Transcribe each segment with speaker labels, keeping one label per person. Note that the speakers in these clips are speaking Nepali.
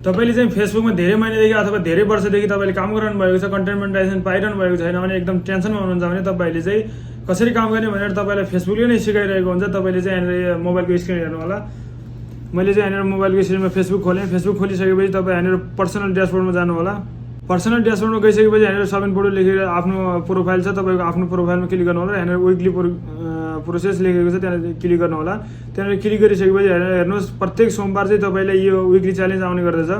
Speaker 1: तपाईले चाहिँ फेसबुकमा धेरै महिनादेखि अथवा धेरै वर्षदेखि तपाईले काम गरिरहनु भएको छ, कन्टेन्ट मोनेटाइजेसन पाइरहनु भएको छैन भने एकदम टेन्सनमा हुनुहुन्छ भने तपाईले चाहिँ कसरी काम गर्ने भनेर तपाईलाई फेसबुकले नै सिकाइरहेको हुन्छ। तपाईले चाहिँ यहाँनिर मोबाइलको स्क्रिन हेर्नु होला। मैले चाहिँ यहाँनिर मोबाइलको स्क्रिनमा फेसबुक खोलेँ। फेसबुक खोलिसकेपछि तपाईँ यहाँनिर पर्सनल ड्यासबोर्डमा जानु होला। पर्सनल ड्यासबोर्डमा गइसकेपछि यहाँनिर सबमिट बोर्ड लेखेर आफ्नो प्रोफाइल छ, तपाईँको आफ्नो प्रोफाइलमा क्लिक गर्नु होला। यहाँनिर विकली प्रोसेस लेखेको छ, त्यहाँनिर क्लिक गर्नु होला। त्यहाँनिर क्लिक गरिसकेपछि हेर्नुहोस् प्रत्येक सोमबार चाहिँ तपाईँलाई यो विकली च्यालेन्ज आउने गर्दछ।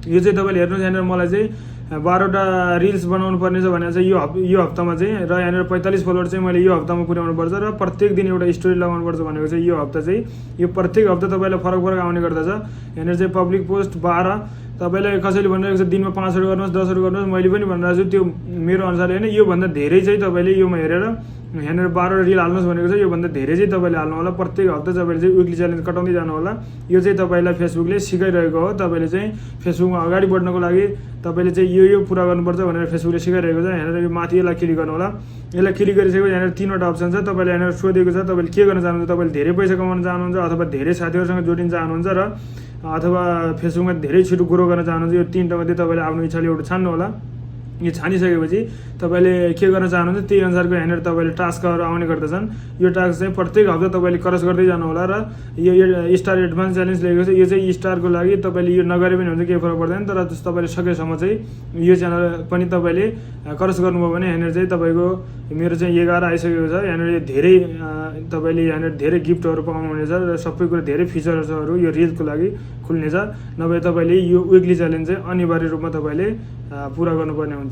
Speaker 1: यो चाहिँ तपाईँले हेर्नुहोस् यहाँनिर मलाई चाहिँ 12वटा रिल्स बनाउनु पर्ने छ भनेर चाहिँ यो हप्तामा चाहिँ, र यहाँनिर 45 फलोवर चाहिँ मैले यो हप्तामा पुर्याउनु पर्छ र प्रत्येक दिन एउटा स्टोरी लगाउनु पर्छ भनेको चाहिँ यो हप्ता चाहिँ, यो प्रत्येक हप्ता तपाईँलाई फरक फरक आउने गर्दछ। यहाँनिर चाहिँ पब्लिक पोस्ट 12, तपाईँलाई कसैले भनिरहेको छ दिनमा 5 वटा गर्नुहोस् 10 वटा गर्नुहोस्, मैले पनि भनिरहेको छु त्यो मेरो अनुसारले होइन, योभन्दा धेरै चाहिँ तपाईँले योमा हेरेर यहाँनिर 12 वटा रिल हाल्नुहोस् भनेको छ, योभन्दा धेरै चाहिँ तपाईँले हाल्नु होला। प्रत्येक हप्ता तपाईँले चाहिँ विकली च्यालेन्ज कटाउँदै जानु होला। यो चाहिँ तपाईँलाई फेसबुकले सिकाइरहेको हो। तपाईँले चाहिँ फेसबुकमा अगाडि बढ्नको लागि तपाईँले चाहिँ यो पुरा गर्नुपर्छ भनेर फेसबुकले सिकाइरहेको छ। यहाँनिर यो माथि यसलाई क्लिक गर्नु होला। यसलाई क्लिक गरिसकेपछि यहाँनिर 3वटा अप्सन छ। तपाईँले यहाँनिर सोधेको छ तपाईँले के गर्न चाहनुहुन्छ, तपाईँले धेरै पैसा कमाउन चाहनुहुन्छ अथवा धेरै साथीहरूसँग जोडिन चाहनुहुन्छ र अथवा फेसबुकमा धेरै छिटो ग्रो गर्न चाहनुहुन्छ। यो 3टा मध्ये तपाईँले आफ्नो इच्छाले एउटा छान्नु होला। यो छानिसकेपछि तपाईँले के गर्न चाहनुहुन्छ त्यही अनुसारको यहाँनिर तपाईँले टास्कहरू आउने गर्दछन्। यो टास्क चाहिँ प्रत्येक हप्ता तपाईँले क्रस गर्दै जानु होला। र यो स्टार एडभान्स च्यालेन्ज लेखेको छ, यो चाहिँ स्टारको लागि तपाईँले यो नगरे पनि हुन्छ, केही फरक पर्दैन। तर तपाईँले सकेसम्म चाहिँ यो च्यानल पनि तपाईँले क्रस गर्नुभयो भने यहाँनिर चाहिँ तपाईँको मेरो चाहिँ 11 आइसकेको छ। यहाँनिर धेरै तपाईँले यहाँनिर धेरै गिफ्टहरू पाउनुहुनेछ र सबै कुरा धेरै फिचर्सहरू यो रिलको लागि खुल्नेछ। नभए तपाईँले यो विकली च्यालेन्ज चाहिँ अनिवार्य रूपमा तपाईँले पुरा गर्नुपर्ने हुन्छ।